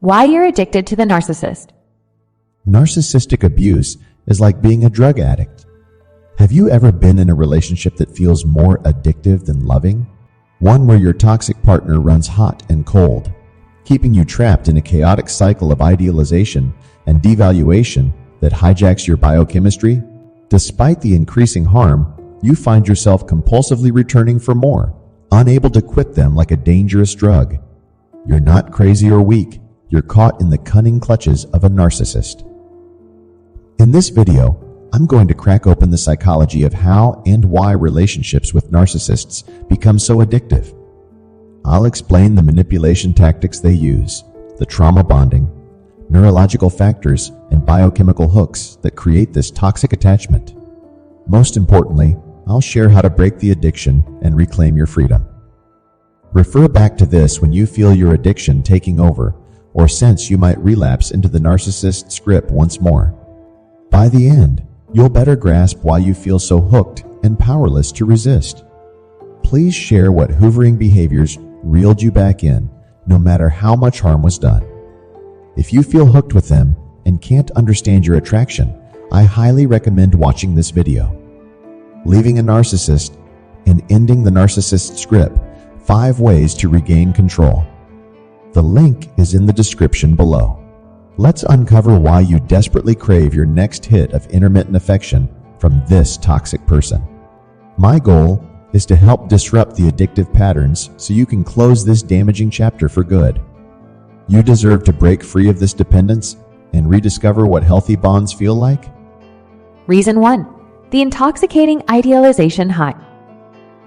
Why you're addicted to the narcissist. Narcissistic abuse is like being a drug addict. Have you ever been in a relationship that feels more addictive than loving? One where your toxic partner runs hot and cold, keeping you trapped in a chaotic cycle of idealization and devaluation that hijacks your biochemistry? Despite the increasing harm, you find yourself compulsively returning for more, unable to quit them like a dangerous drug. You're not crazy or weak. You're caught in the cunning clutches of a narcissist. In this video, I'm going to crack open the psychology of how and why relationships with narcissists become so addictive. I'll explain the manipulation tactics they use, the trauma bonding, neurological factors, and biochemical hooks that create this toxic attachment. Most importantly, I'll share how to break the addiction and reclaim your freedom. Refer back to this when you feel your addiction taking over or sense you might relapse into the narcissist's grip once more. By the end, you'll better grasp why you feel so hooked and powerless to resist. Please share what hoovering behaviors reeled you back in, no matter how much harm was done. If you feel hooked with them and can't understand your attraction, I highly recommend watching this video. Leaving a narcissist and ending the narcissist's grip: 5 ways to regain control. The link is in the description below. Let's uncover why you desperately crave your next hit of intermittent affection from this toxic person. My goal is to help disrupt the addictive patterns so you can close this damaging chapter for good. You deserve to break free of this dependence and rediscover what healthy bonds feel like. Reason 1. The intoxicating idealization high.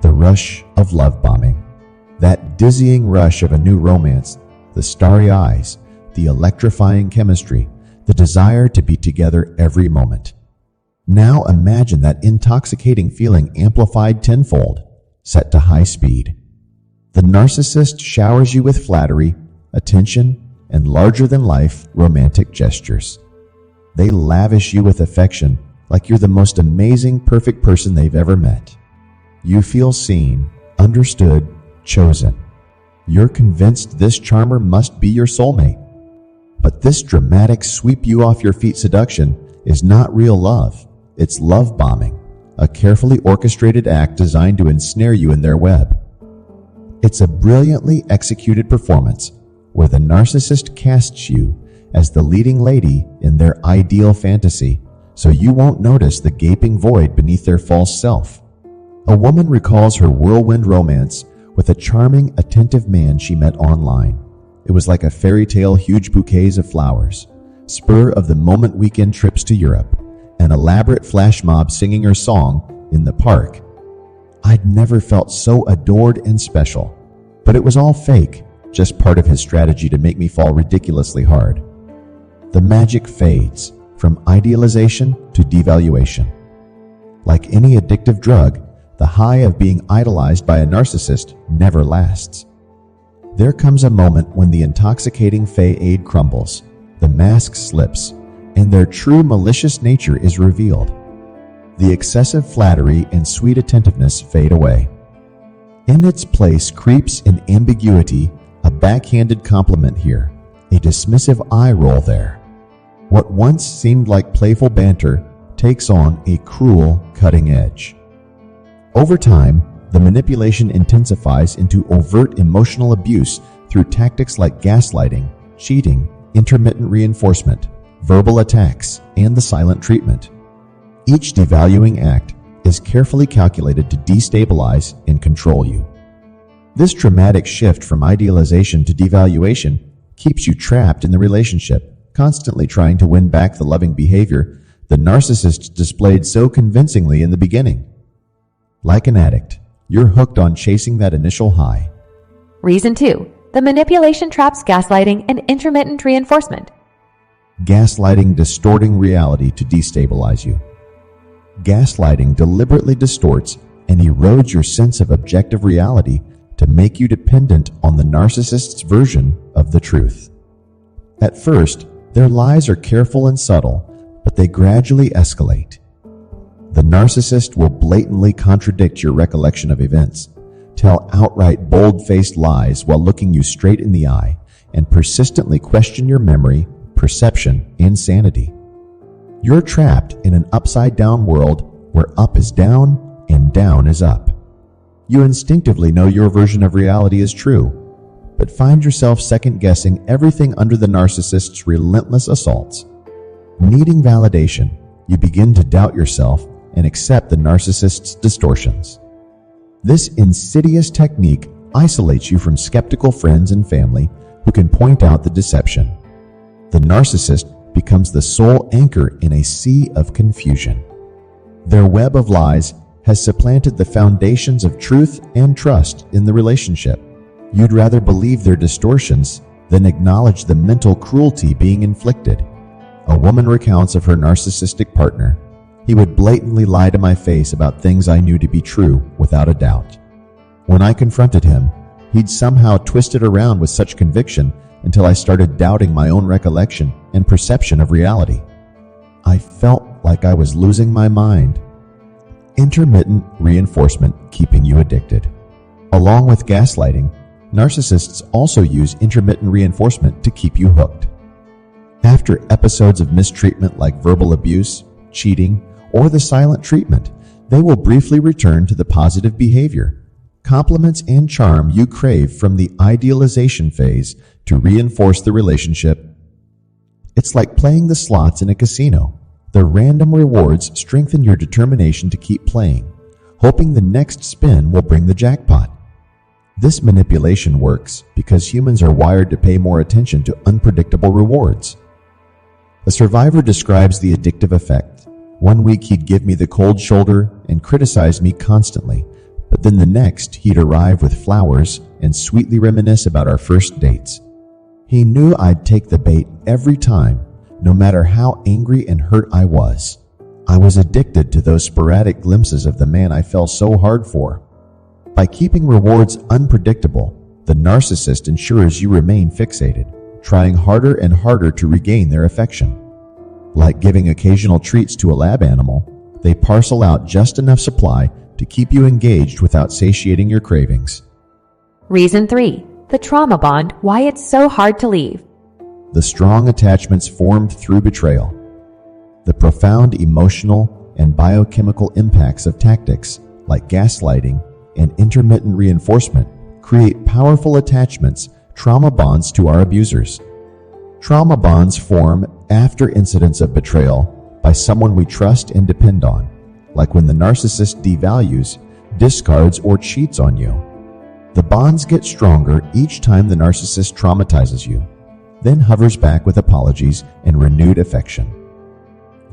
The rush of love bombing. That dizzying rush of a new romance, the starry eyes, the electrifying chemistry, the desire to be together every moment. Now imagine that intoxicating feeling amplified tenfold, set to high speed. The narcissist showers you with flattery, attention, and larger-than-life romantic gestures. They lavish you with affection like you're the most amazing, perfect person they've ever met. You feel seen, understood, chosen. You're convinced this charmer must be your soulmate. But this dramatic sweep-you-off-your-feet seduction is not real love. It's love bombing, a carefully orchestrated act designed to ensnare you in their web. It's a brilliantly executed performance where the narcissist casts you as the leading lady in their ideal fantasy, so you won't notice the gaping void beneath their false self. A woman recalls her whirlwind romance with a charming, attentive man she met online. It was like a fairy tale: huge bouquets of flowers, spur-of-the-moment weekend trips to Europe, an elaborate flash mob singing her song in the park. I'd never felt so adored and special. But it was all fake, just part of his strategy to make me fall ridiculously hard. The magic fades from idealization to devaluation. Like any addictive drug, the high of being idolized by a narcissist never lasts. There comes a moment when the intoxicating fade crumbles, the mask slips, and their true malicious nature is revealed. The excessive flattery and sweet attentiveness fade away. In its place creeps an ambiguity, a backhanded compliment here, a dismissive eye roll there. What once seemed like playful banter takes on a cruel cutting edge. Over time, the manipulation intensifies into overt emotional abuse through tactics like gaslighting, cheating, intermittent reinforcement, verbal attacks, and the silent treatment. Each devaluing act is carefully calculated to destabilize and control you. This dramatic shift from idealization to devaluation keeps you trapped in the relationship, constantly trying to win back the loving behavior the narcissist displayed so convincingly in the beginning. Like an addict, you're hooked on chasing that initial high. Reason 2. The manipulation traps gaslighting and intermittent reinforcement. Gaslighting distorting reality to destabilize you. Gaslighting deliberately distorts and erodes your sense of objective reality to make you dependent on the narcissist's version of the truth. At first, their lies are careful and subtle, but they gradually escalate. The narcissist will blatantly contradict your recollection of events, tell outright bold-faced lies while looking you straight in the eye, and persistently question your memory, perception, and sanity. You're trapped in an upside-down world where up is down and down is up. You instinctively know your version of reality is true, but find yourself second-guessing everything under the narcissist's relentless assaults. Needing validation, you begin to doubt yourself and accept the narcissist's distortions. This insidious technique isolates you from skeptical friends and family who can point out the deception. The narcissist becomes the sole anchor in a sea of confusion. Their web of lies has supplanted the foundations of truth and trust in the relationship. You'd rather believe their distortions than acknowledge the mental cruelty being inflicted. A woman recounts of her narcissistic partner. He would blatantly lie to my face about things I knew to be true without a doubt. When I confronted him, he'd somehow twist it around with such conviction until I started doubting my own recollection and perception of reality. I felt like I was losing my mind. Intermittent reinforcement keeping you addicted. Along with gaslighting, narcissists also use intermittent reinforcement to keep you hooked. After episodes of mistreatment like verbal abuse, cheating, or the silent treatment, they will briefly return to the positive behavior, compliments, and charm you crave from the idealization phase to reinforce the relationship. It's like playing the slots in a casino. The random rewards strengthen your determination to keep playing, hoping the next spin will bring the jackpot. This manipulation works because humans are wired to pay more attention to unpredictable rewards. A survivor describes the addictive effect. One week he'd give me the cold shoulder and criticize me constantly, but then the next he'd arrive with flowers and sweetly reminisce about our first dates. He knew I'd take the bait every time, no matter how angry and hurt I was. I was addicted to those sporadic glimpses of the man I fell so hard for. By keeping rewards unpredictable, the narcissist ensures you remain fixated, trying harder and harder to regain their affection. Like giving occasional treats to a lab animal, they parcel out just enough supply to keep you engaged without satiating your cravings. Reason 3. The trauma bond, why it's so hard to leave. The strong attachments formed through betrayal. The profound emotional and biochemical impacts of tactics like gaslighting and intermittent reinforcement create powerful attachments, trauma bonds to our abusers. Trauma bonds form after incidents of betrayal by someone we trust and depend on, like when the narcissist devalues, discards, or cheats on you. The bonds get stronger each time the narcissist traumatizes you, then hovers back with apologies and renewed affection.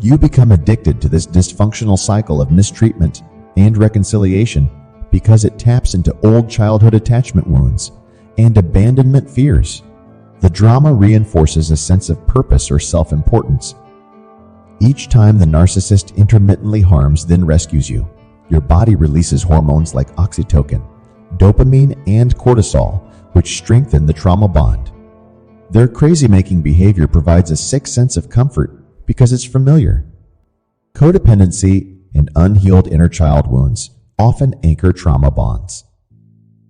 You become addicted to this dysfunctional cycle of mistreatment and reconciliation because it taps into old childhood attachment wounds and abandonment fears. The drama reinforces a sense of purpose or self-importance. Each time the narcissist intermittently harms then rescues you, your body releases hormones like oxytocin, dopamine, and cortisol, which strengthen the trauma bond. Their crazy-making behavior provides a sick sense of comfort because it's familiar. Codependency and unhealed inner child wounds often anchor trauma bonds.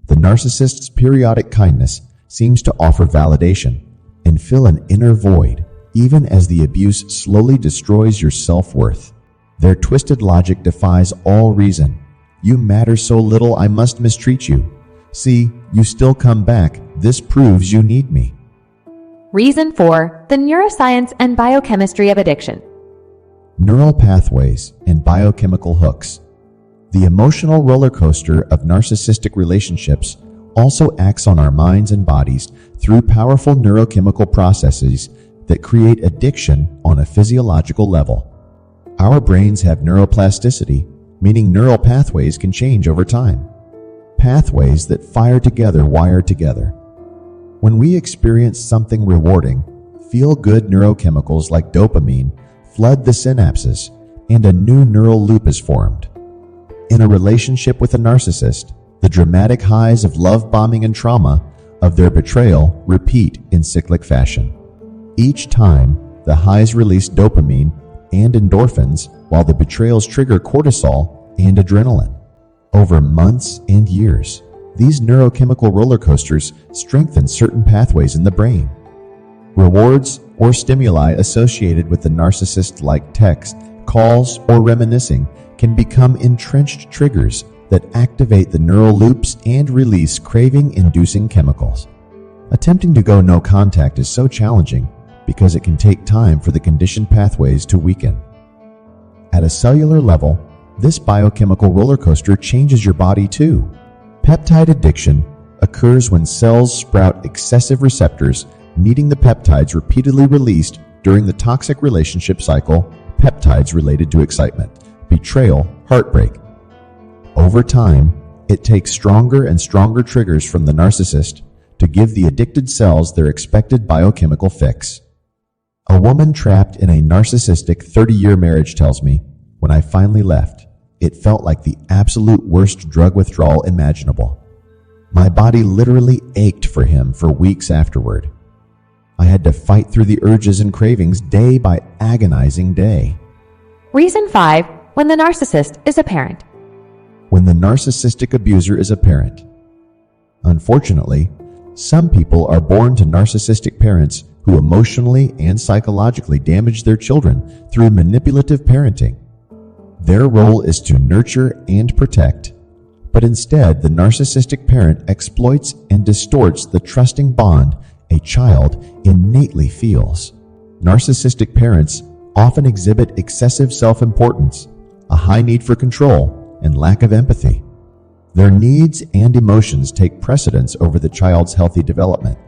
The narcissist's periodic kindness seems to offer validation and fill an inner void, even as the abuse slowly destroys your self-worth. Their twisted logic defies all reason. You matter so little, I must mistreat you. See, you still come back. This proves you need me. Reason 4. The neuroscience and biochemistry of addiction. Neural pathways and biochemical hooks. The emotional roller coaster of narcissistic relationships also acts on our minds and bodies through powerful neurochemical processes that create addiction on a physiological level. Our brains have neuroplasticity, meaning neural pathways can change over time. Pathways that fire together wire together. When we experience something rewarding, feel-good neurochemicals like dopamine flood the synapses, and a new neural loop is formed. In a relationship with a narcissist, the dramatic highs of love bombing and trauma of their betrayal repeat in cyclic fashion. Each time, the highs release dopamine and endorphins, while the betrayals trigger cortisol and adrenaline. Over months and years, these neurochemical roller coasters strengthen certain pathways in the brain. Rewards or stimuli associated with the narcissist-like text, calls, or reminiscing can become entrenched triggers that activate the neural loops and release craving-inducing chemicals. Attempting to go no contact is so challenging because it can take time for the conditioned pathways to weaken. At a cellular level, this biochemical roller coaster changes your body too. Peptide addiction occurs when cells sprout excessive receptors needing the peptides repeatedly released during the toxic relationship cycle, peptides related to excitement, betrayal, heartbreak. Over time, it takes stronger and stronger triggers from the narcissist to give the addicted cells their expected biochemical fix. A woman trapped in a narcissistic 30-year marriage tells me, "When I finally left, it felt like the absolute worst drug withdrawal imaginable. My body literally ached for him for weeks afterward. I had to fight through the urges and cravings day by agonizing day." Reason 5. When the narcissist is apparent. When the narcissistic abuser is apparent. Unfortunately, some people are born to narcissistic parents who emotionally and psychologically damage their children through manipulative parenting. Their role is to nurture and protect, but instead the narcissistic parent exploits and distorts the trusting bond a child innately feels. Narcissistic parents often exhibit excessive self-importance, a high need for control, and lack of empathy. Their needs and emotions take precedence over the child's healthy development.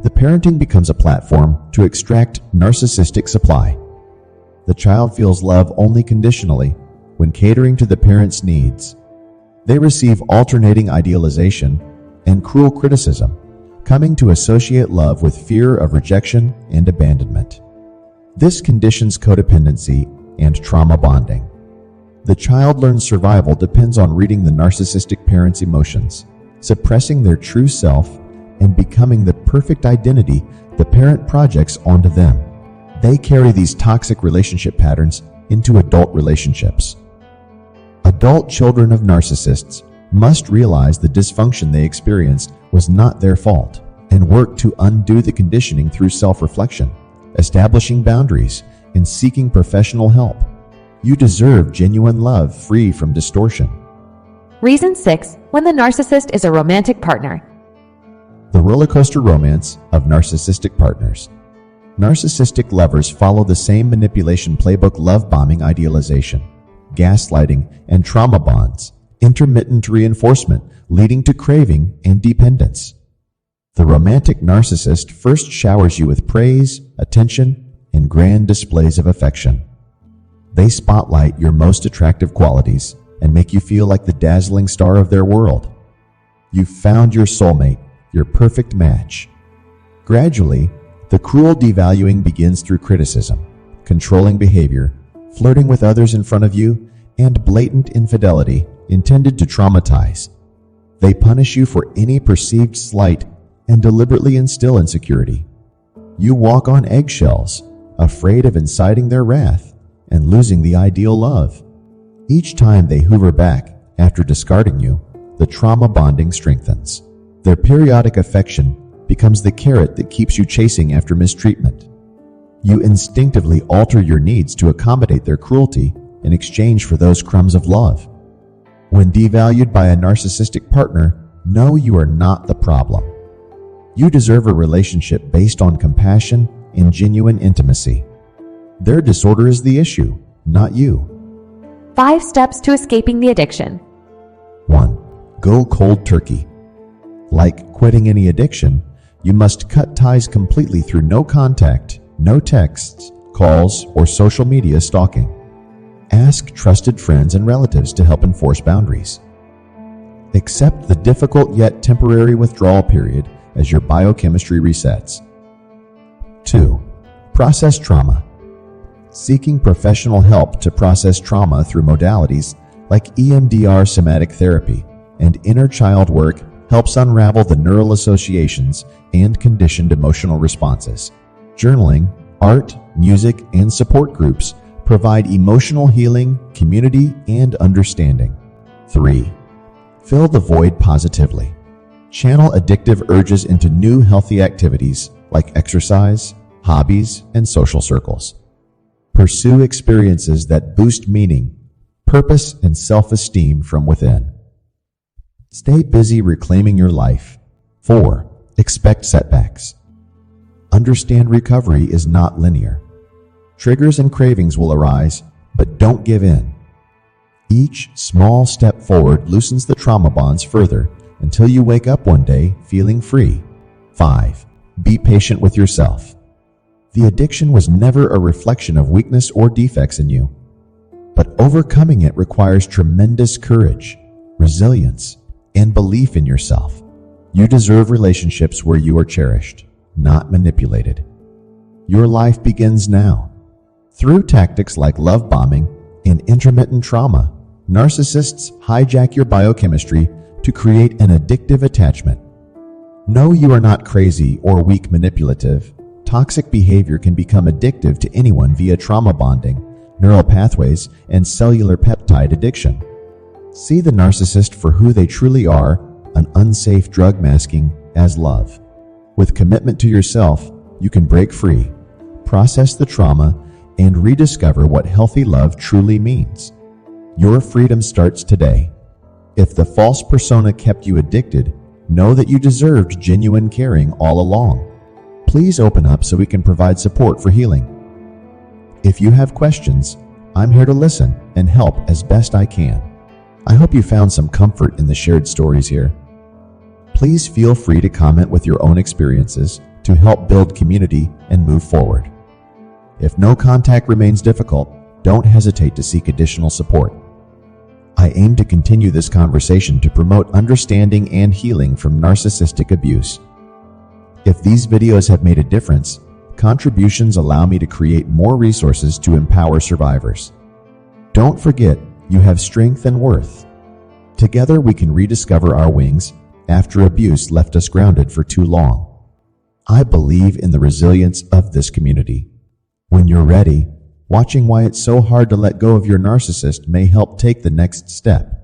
The parenting becomes a platform to extract narcissistic supply. The child feels love only conditionally when catering to the parent's needs. They receive alternating idealization and cruel criticism, coming to associate love with fear of rejection and abandonment. This conditions codependency and trauma bonding. The child learns survival depends on reading the narcissistic parent's emotions, suppressing their true self, and becoming the perfect identity the parent projects onto them. They carry these toxic relationship patterns into adult relationships. Adult children of narcissists must realize the dysfunction they experienced was not their fault and work to undo the conditioning through self-reflection, establishing boundaries, and seeking professional help. You deserve genuine love free from distortion. Reason 6. When the narcissist is a romantic partner. The rollercoaster romance of narcissistic partners. Narcissistic lovers follow the same manipulation playbook: love bombing, idealization, gaslighting, and trauma bonds, intermittent reinforcement leading to craving and dependence. The romantic narcissist first showers you with praise, attention, and grand displays of affection. They spotlight your most attractive qualities and make you feel like the dazzling star of their world. You've found your soulmate, your perfect match. Gradually, the cruel devaluing begins through criticism, controlling behavior, flirting with others in front of you, and blatant infidelity intended to traumatize. They punish you for any perceived slight and deliberately instill insecurity. You walk on eggshells, afraid of inciting their wrath and losing the ideal love. Each time they hoover back after discarding you, the trauma bonding strengthens. Their periodic affection becomes the carrot that keeps you chasing after mistreatment. You instinctively alter your needs to accommodate their cruelty in exchange for those crumbs of love. When devalued by a narcissistic partner, know you are not the problem. You deserve a relationship based on compassion and genuine intimacy. Their disorder is the issue, not you. 5 steps to escaping the addiction. 1. Go cold turkey. Like quitting any addiction, you must cut ties completely through no contact, no texts, calls, or social media stalking. Ask trusted friends and relatives to help enforce boundaries. Accept the difficult yet temporary withdrawal period as your biochemistry resets. 2. Process trauma. Seeking professional help to process trauma through modalities like EMDR somatic therapy and inner child work helps unravel the neural associations and conditioned emotional responses. Journaling, art, music, and support groups provide emotional healing, community, and understanding. 3. Fill the void positively. Channel addictive urges into new healthy activities like exercise, hobbies, and social circles. Pursue experiences that boost meaning, purpose, and self-esteem from within. Stay busy reclaiming your life. 4. Expect setbacks. Understand recovery is not linear. Triggers and cravings will arise, but don't give in. Each small step forward loosens the trauma bonds further until you wake up one day feeling free. 5. Be patient with yourself. The addiction was never a reflection of weakness or defects in you, but overcoming it requires tremendous courage, resilience, and belief in yourself. You deserve relationships where you are cherished, not manipulated. Your life begins now. Through tactics like love bombing and intermittent trauma, narcissists hijack your biochemistry to create an addictive attachment. Know you are not crazy or weak manipulative. Toxic behavior can become addictive to anyone via trauma bonding, neural pathways, and cellular peptide addiction. See the narcissist for who they truly are, an unsafe drug masking as love. With commitment to yourself, you can break free, process the trauma, and rediscover what healthy love truly means. Your freedom starts today. If the false persona kept you addicted, know that you deserved genuine caring all along. Please open up so we can provide support for healing. If you have questions, I'm here to listen and help as best I can. I hope you found some comfort in the shared stories here. Please feel free to comment with your own experiences to help build community and move forward. If no contact remains difficult, don't hesitate to seek additional support. I aim to continue this conversation to promote understanding and healing from narcissistic abuse. If these videos have made a difference, contributions allow me to create more resources to empower survivors. Don't forget, you have strength and worth. Together we can rediscover our wings after abuse left us grounded for too long. I believe in the resilience of this community. When you're ready, watching why it's so hard to let go of your narcissist may help take the next step.